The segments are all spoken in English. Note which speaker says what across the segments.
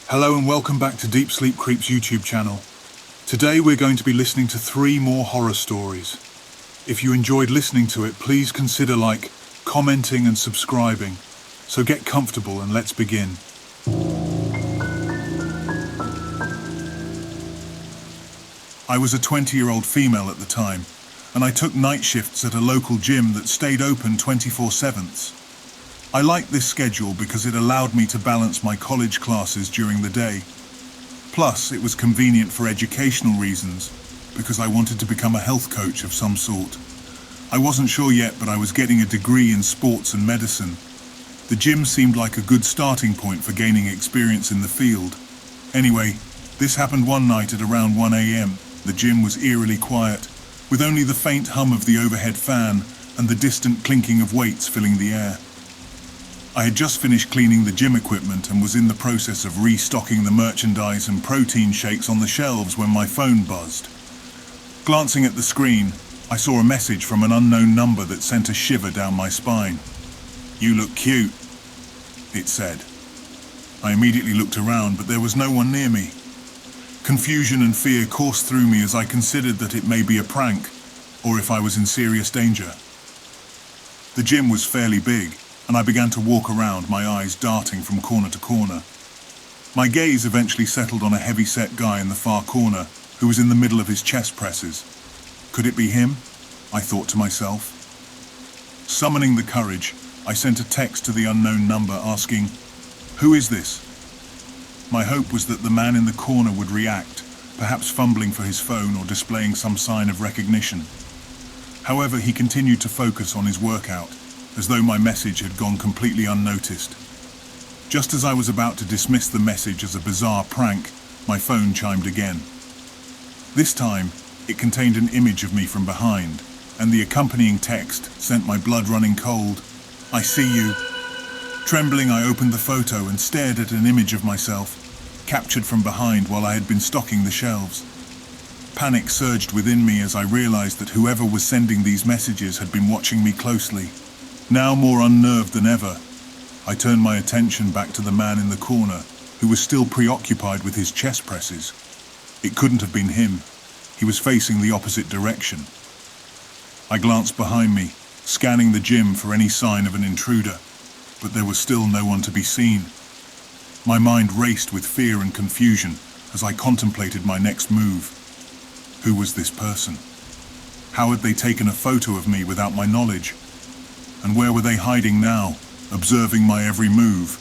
Speaker 1: Hello and welcome back to Deep Sleep Creep's YouTube channel. Today we're going to be listening to 3 more horror stories. If you enjoyed listening to it, please consider commenting and subscribing. So get comfortable and let's begin. I was a 20-year-old female at the time, and I took night shifts at a local gym that stayed open 24/7. I liked this schedule because it allowed me to balance my college classes during the day. Plus, it was convenient for educational reasons, because I wanted to become a health coach of some sort. I wasn't sure yet, but I was getting a degree in sports and medicine. The gym seemed like a good starting point for gaining experience in the field. Anyway, this happened one night at around 1 a.m. The gym was eerily quiet, with only the faint hum of the overhead fan and the distant clinking of weights filling the air. I had just finished cleaning the gym equipment and was in the process of restocking the merchandise and protein shakes on the shelves when my phone buzzed. Glancing at the screen, I saw a message from an unknown number that sent a shiver down my spine. "You look cute," it said. I immediately looked around, but there was no one near me. Confusion and fear coursed through me as I considered that it may be a prank, or if I was in serious danger. The gym was fairly big, and I began to walk around, my eyes darting from corner to corner. My gaze eventually settled on a heavy-set guy in the far corner who was in the middle of his chest presses. Could it be him? I thought to myself. Summoning the courage, I sent a text to the unknown number asking, "Who is this?" My hope was that the man in the corner would react, perhaps fumbling for his phone or displaying some sign of recognition. However, he continued to focus on his workout, as though my message had gone completely unnoticed. Just as I was about to dismiss the message as a bizarre prank, my phone chimed again. This time, it contained an image of me from behind, and the accompanying text sent my blood running cold. "I see you." Trembling, I opened the photo and stared at an image of myself, captured from behind while I had been stocking the shelves. Panic surged within me as I realized that whoever was sending these messages had been watching me closely. Now more unnerved than ever, I turned my attention back to the man in the corner, who was still preoccupied with his chest presses. It couldn't have been him. He was facing the opposite direction. I glanced behind me, scanning the gym for any sign of an intruder, but there was still no one to be seen. My mind raced with fear and confusion as I contemplated my next move. Who was this person? How had they taken a photo of me without my knowledge? And where were they hiding now, observing my every move?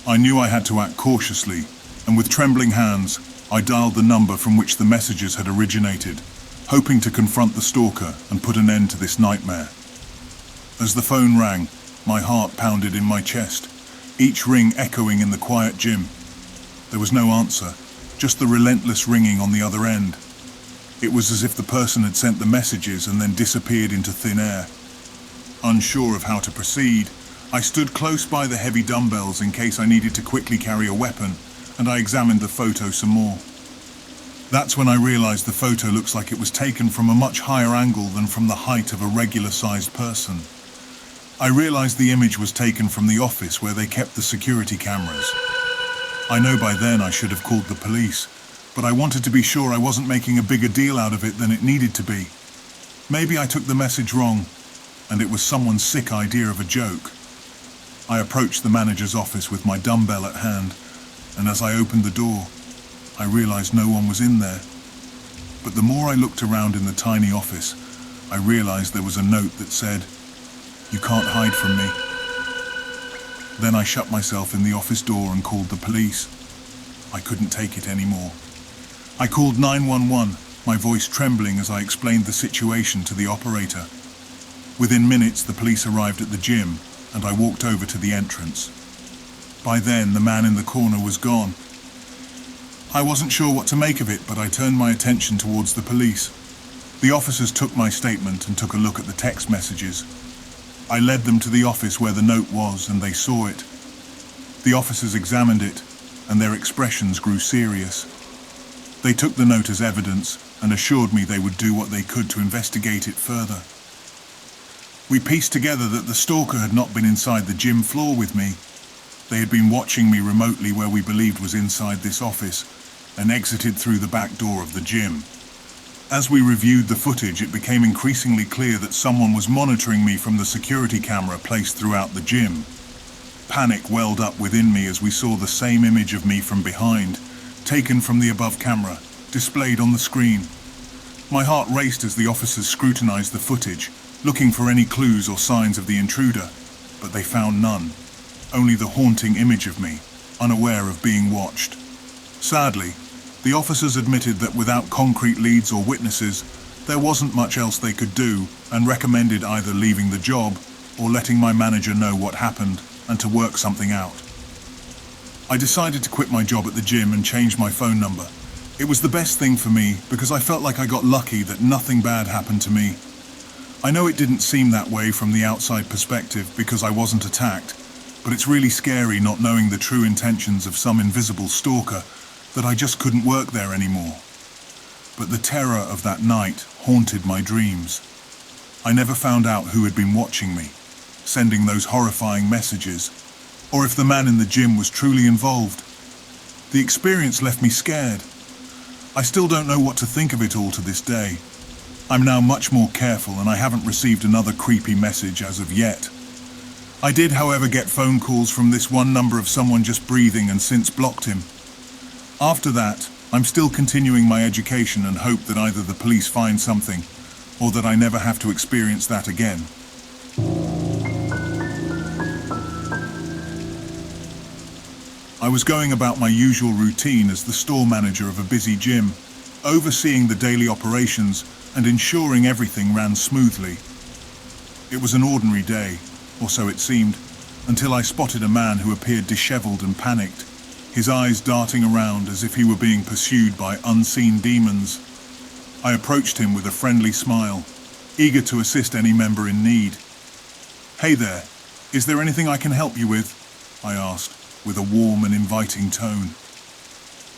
Speaker 1: I knew I had to act cautiously, and with trembling hands, I dialed the number from which the messages had originated, hoping to confront the stalker and put an end to this nightmare. As the phone rang, my heart pounded in my chest, each ring echoing in the quiet gym. There was no answer, just the relentless ringing on the other end. It was as if the person had sent the messages and then disappeared into thin air. Unsure of how to proceed, I stood close by the heavy dumbbells in case I needed to quickly carry a weapon, and I examined the photo some more. That's when I realized the photo looks like it was taken from a much higher angle than from the height of a regular-sized person. I realized the image was taken from the office where they kept the security cameras. I know by then I should have called the police, but I wanted to be sure I wasn't making a bigger deal out of it than it needed to be. Maybe I took the message wrong, and it was someone's sick idea of a joke. I approached the manager's office with my dumbbell at hand, and as I opened the door, I realized no one was in there. But the more I looked around in the tiny office, I realized there was a note that said, "You can't hide from me." Then I shut myself in the office door and called the police. I couldn't take it anymore. I called 911, my voice trembling as I explained the situation to the operator. Within minutes, the police arrived at the gym, and I walked over to the entrance. By then, the man in the corner was gone. I wasn't sure what to make of it, but I turned my attention towards the police. The officers took my statement and took a look at the text messages. I led them to the office where the note was, and they saw it. The officers examined it, and their expressions grew serious. They took the note as evidence and assured me they would do what they could to investigate it further. We pieced together that the stalker had not been inside the gym floor with me. They had been watching me remotely where we believed was inside this office, and exited through the back door of the gym. As we reviewed the footage, it became increasingly clear that someone was monitoring me from the security camera placed throughout the gym. Panic welled up within me as we saw the same image of me from behind, taken from the above camera, displayed on the screen. My heart raced as the officers scrutinized the footage, looking for any clues or signs of the intruder, but they found none. Only the haunting image of me, unaware of being watched. Sadly, the officers admitted that without concrete leads or witnesses, there wasn't much else they could do, and recommended either leaving the job or letting my manager know what happened and to work something out. I decided to quit my job at the gym and change my phone number. It was the best thing for me because I felt like I got lucky that nothing bad happened to me. I know it didn't seem that way from the outside perspective because I wasn't attacked, but it's really scary not knowing the true intentions of some invisible stalker that I just couldn't work there anymore. But the terror of that night haunted my dreams. I never found out who had been watching me, sending those horrifying messages, or if the man in the gym was truly involved. The experience left me scared. I still don't know what to think of it all to this day. I'm now much more careful and I haven't received another creepy message as of yet. I did, however, get phone calls from this one number of someone just breathing and since blocked him. After that, I'm still continuing my education and hope that either the police find something or that I never have to experience that again. I was going about my usual routine as the store manager of a busy gym, overseeing the daily operations and ensuring everything ran smoothly. It was an ordinary day, or so it seemed, until I spotted a man who appeared disheveled and panicked, his eyes darting around as if he were being pursued by unseen demons. I approached him with a friendly smile, eager to assist any member in need. "Hey there, is there anything I can help you with?" I asked, with a warm and inviting tone.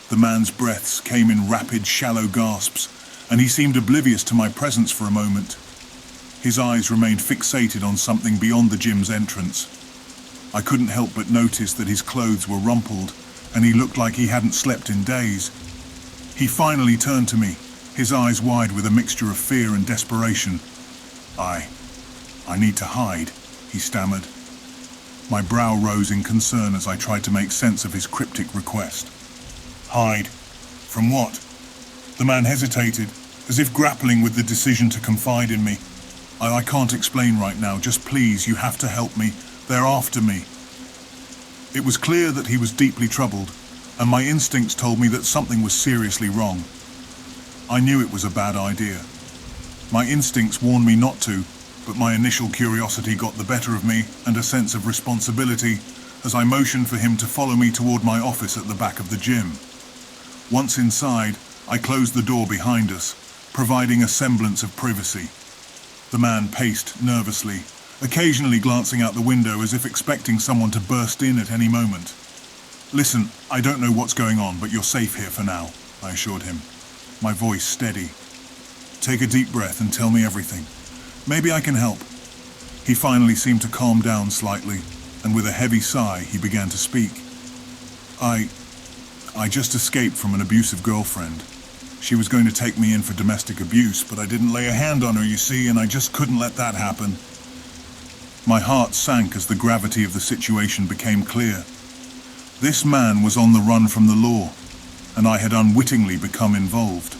Speaker 1: The man's breaths came in rapid, shallow gasps, and he seemed oblivious to my presence for a moment. His eyes remained fixated on something beyond the gym's entrance. I couldn't help but notice that his clothes were rumpled, and he looked like he hadn't slept in days. He finally turned to me, his eyes wide with a mixture of fear and desperation. I need to hide," he stammered. My brow rose in concern as I tried to make sense of his cryptic request. "Hide? From what?" The man hesitated, as if grappling with the decision to confide in me. I can't explain right now, just please, you have to help me. They're after me." It was clear that he was deeply troubled, and my instincts told me that something was seriously wrong. I knew it was a bad idea. My instincts warned me not to, but my initial curiosity got the better of me and a sense of responsibility as I motioned for him to follow me toward my office at the back of the gym. Once inside, I closed the door behind us, providing a semblance of privacy. The man paced nervously, occasionally glancing out the window as if expecting someone to burst in at any moment. "Listen, I don't know what's going on, but you're safe here for now," I assured him, my voice steady. "Take a deep breath and tell me everything. Maybe I can help." He finally seemed to calm down slightly, and with a heavy sigh, he began to speak. I just escaped from an abusive girlfriend. She was going to take me in for domestic abuse, but I didn't lay a hand on her, you see, and I just couldn't let that happen." My heart sank as the gravity of the situation became clear. This man was on the run from the law, and I had unwittingly become involved.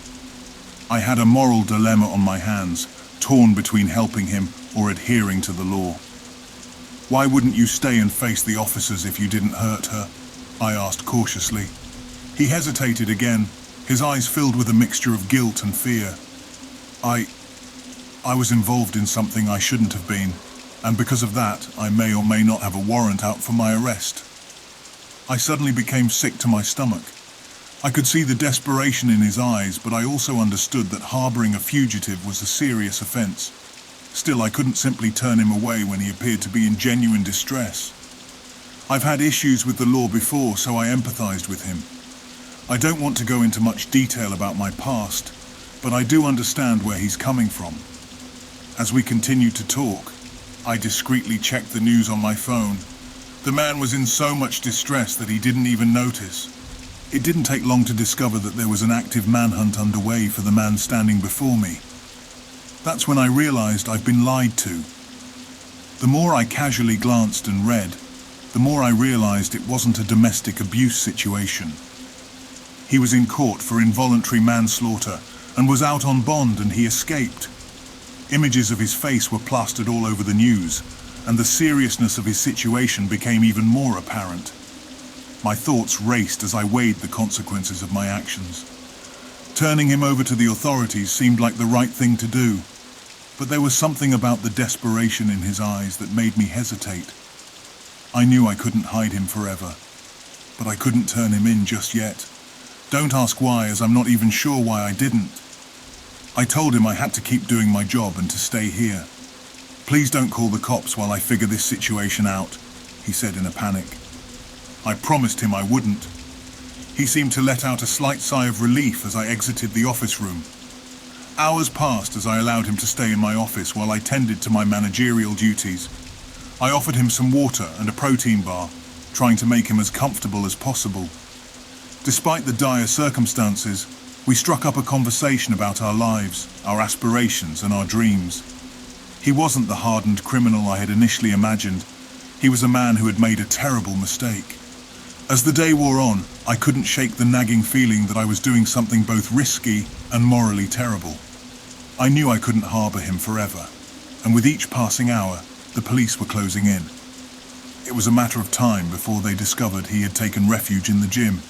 Speaker 1: I had a moral dilemma on my hands, torn between helping him or adhering to the law. "Why wouldn't you stay and face the officers if you didn't hurt her?" I asked cautiously. He hesitated again, his eyes filled with a mixture of guilt and fear. I was involved in something I shouldn't have been, and because of that, I may or may not have a warrant out for my arrest. I suddenly became sick to my stomach. I could see the desperation in his eyes, but I also understood that harboring a fugitive was a serious offense. Still, I couldn't simply turn him away when he appeared to be in genuine distress. I've had issues with the law before, so I empathized with him. I don't want to go into much detail about my past, but I do understand where he's coming from. As we continued to talk, I discreetly checked the news on my phone, The man was in so much distress that he didn't even notice. It didn't take long to discover that there was an active manhunt underway for the man standing before me. That's when I realized I've been lied to. The more I casually glanced and read, the more I realized it wasn't a domestic abuse situation. He was in court for involuntary manslaughter and was out on bond, and he escaped. Images of his face were plastered all over the news, and the seriousness of his situation became even more apparent. My thoughts raced as I weighed the consequences of my actions. Turning him over to the authorities seemed like the right thing to do, but there was something about the desperation in his eyes that made me hesitate. I knew I couldn't hide him forever, but I couldn't turn him in just yet. Don't ask why, as I'm not even sure why I didn't. I told him I had to keep doing my job and to stay here. "Please don't call the cops while I figure this situation out," he said in a panic. I promised him I wouldn't. He seemed to let out a slight sigh of relief as I exited the office room. Hours passed as I allowed him to stay in my office while I tended to my managerial duties. I offered him some water and a protein bar, trying to make him as comfortable as possible. Despite the dire circumstances, we struck up a conversation about our lives, our aspirations, and our dreams. He wasn't the hardened criminal I had initially imagined. He was a man who had made a terrible mistake. As the day wore on, I couldn't shake the nagging feeling that I was doing something both risky and morally terrible. I knew I couldn't harbor him forever, and with each passing hour, the police were closing in. It was a matter of time before they discovered he had taken refuge in the gym.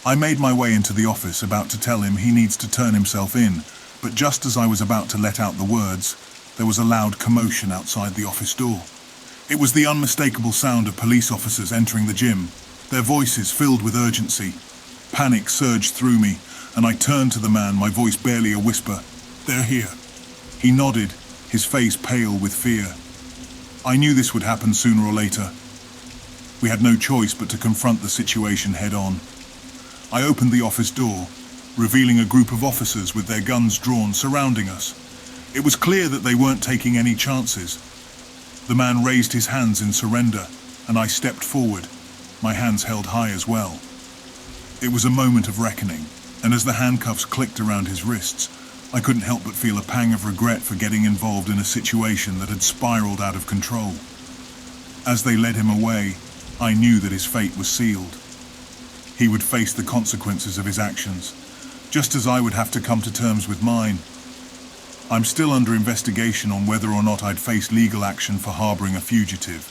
Speaker 1: I made my way into the office, about to tell him he needs to turn himself in, but just as I was about to let out the words, there was a loud commotion outside the office door. It was the unmistakable sound of police officers entering the gym, their voices filled with urgency. Panic surged through me, and I turned to the man, my voice barely a whisper. "They're here." He nodded, his face pale with fear. I knew this would happen sooner or later. We had no choice but to confront the situation head on. I opened the office door, revealing a group of officers with their guns drawn surrounding us. It was clear that they weren't taking any chances. The man raised his hands in surrender, and I stepped forward, my hands held high as well. It was a moment of reckoning, and as the handcuffs clicked around his wrists, I couldn't help but feel a pang of regret for getting involved in a situation that had spiraled out of control. As they led him away, I knew that his fate was sealed. He would face the consequences of his actions, just as I would have to come to terms with mine. I'm still under investigation on whether or not I'd face legal action for harboring a fugitive.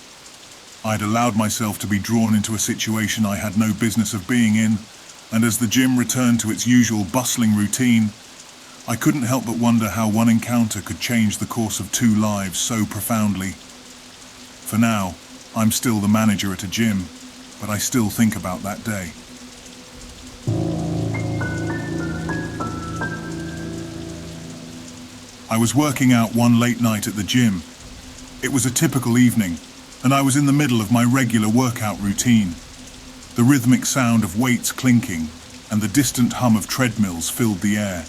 Speaker 1: I'd allowed myself to be drawn into a situation I had no business of being in, and as the gym returned to its usual bustling routine, I couldn't help but wonder how one encounter could change the course of two lives so profoundly. For now, I'm still the manager at a gym, but I still think about that day. I was working out one late night at the gym. It was a typical evening, and I was in the middle of my regular workout routine. The rhythmic sound of weights clinking and the distant hum of treadmills filled the air.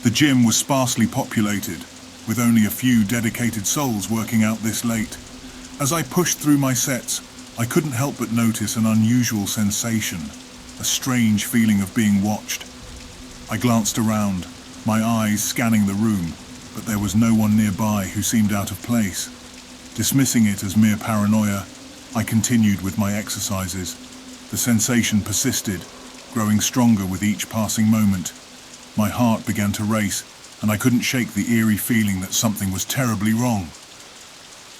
Speaker 1: The gym was sparsely populated, with only a few dedicated souls working out this late. As I pushed through my sets, I couldn't help but notice an unusual sensation, a strange feeling of being watched. I glanced around, my eyes scanning the room, but there was no one nearby who seemed out of place. Dismissing it as mere paranoia, I continued with my exercises. The sensation persisted, growing stronger with each passing moment. My heart began to race, and I couldn't shake the eerie feeling that something was terribly wrong.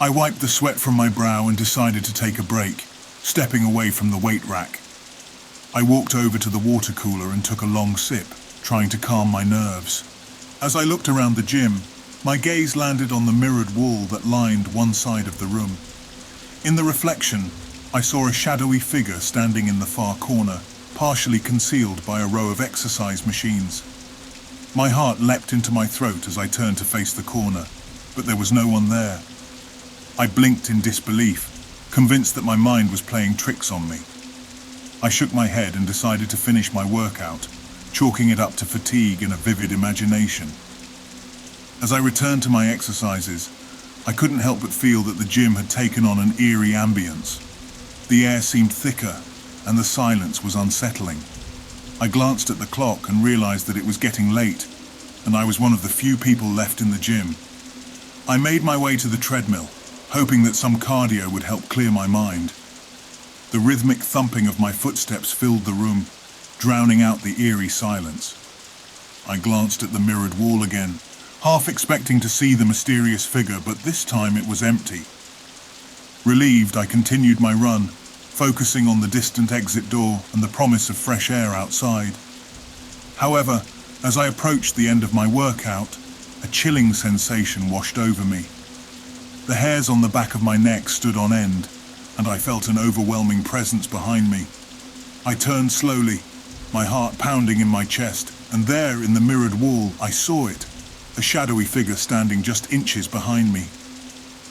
Speaker 1: I wiped the sweat from my brow and decided to take a break, stepping away from the weight rack. I walked over to the water cooler and took a long sip, trying to calm my nerves. As I looked around the gym, my gaze landed on the mirrored wall that lined one side of the room. In the reflection, I saw a shadowy figure standing in the far corner, partially concealed by a row of exercise machines. My heart leapt into my throat as I turned to face the corner, but there was no one there. I blinked in disbelief, convinced that my mind was playing tricks on me. I shook my head and decided to finish my workout, chalking it up to fatigue and a vivid imagination. As I returned to my exercises, I couldn't help but feel that the gym had taken on an eerie ambience. The air seemed thicker, and the silence was unsettling. I glanced at the clock and realized that it was getting late, and I was one of the few people left in the gym. I made my way to the treadmill, hoping that some cardio would help clear my mind. The rhythmic thumping of my footsteps filled the room, drowning out the eerie silence. I glanced at the mirrored wall again, half expecting to see the mysterious figure, but this time it was empty. Relieved, I continued my run, focusing on the distant exit door and the promise of fresh air outside. However, as I approached the end of my workout, a chilling sensation washed over me. The hairs on the back of my neck stood on end, and I felt an overwhelming presence behind me. I turned slowly, my heart pounding in my chest, and there in the mirrored wall I saw it, a shadowy figure standing just inches behind me.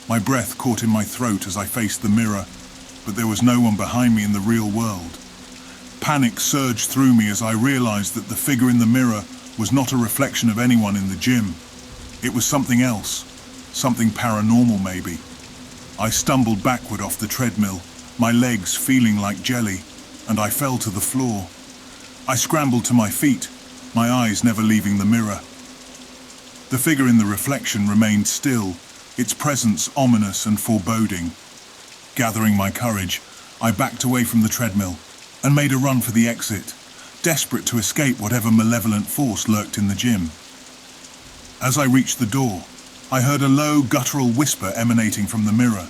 Speaker 1: My breath caught in my throat as I faced the mirror, but there was no one behind me in the real world. Panic surged through me as I realized that the figure in the mirror was not a reflection of anyone in the gym. It was something else, something paranormal maybe. I stumbled backward off the treadmill, my legs feeling like jelly, and I fell to the floor. I scrambled to my feet, my eyes never leaving the mirror. The figure in the reflection remained still, its presence ominous and foreboding. Gathering my courage, I backed away from the treadmill and made a run for the exit, desperate to escape whatever malevolent force lurked in the gym. As I reached the door, I heard a low, guttural whisper emanating from the mirror.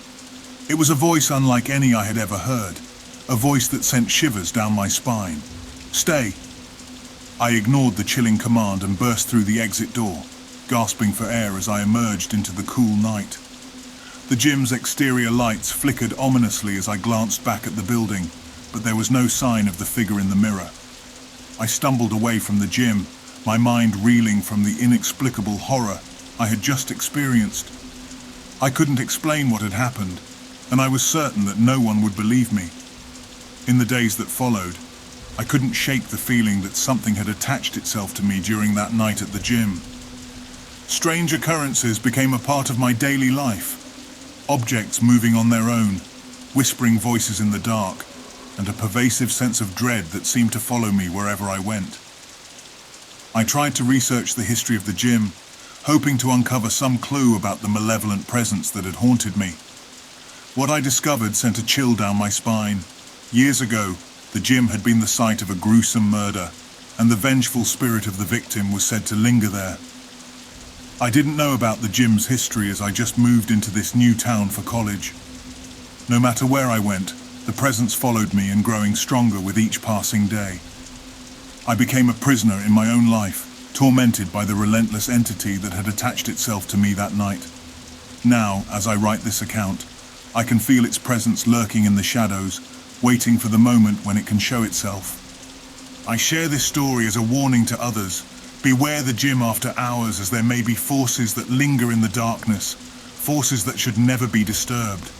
Speaker 1: It was a voice unlike any I had ever heard, a voice that sent shivers down my spine. "Stay!" I ignored the chilling command and burst through the exit door, gasping for air as I emerged into the cool night. The gym's exterior lights flickered ominously as I glanced back at the building, but there was no sign of the figure in the mirror. I stumbled away from the gym, my mind reeling from the inexplicable horror I had just experienced. I couldn't explain what had happened, and I was certain that no one would believe me. In the days that followed, I couldn't shake the feeling that something had attached itself to me during that night at the gym. Strange occurrences became a part of my daily life. Objects moving on their own, whispering voices in the dark, and a pervasive sense of dread that seemed to follow me wherever I went. I tried to research the history of the gym, hoping to uncover some clue about the malevolent presence that had haunted me. What I discovered sent a chill down my spine. Years ago, the gym had been the site of a gruesome murder, and the vengeful spirit of the victim was said to linger there. I didn't know about the gym's history as I just moved into this new town for college. No matter where I went, the presence followed me and growing stronger with each passing day. I became a prisoner in my own life, tormented by the relentless entity that had attached itself to me that night. Now, as I write this account, I can feel its presence lurking in the shadows, waiting for the moment when it can show itself. I share this story as a warning to others. Beware the gym after hours, as there may be forces that linger in the darkness, forces that should never be disturbed.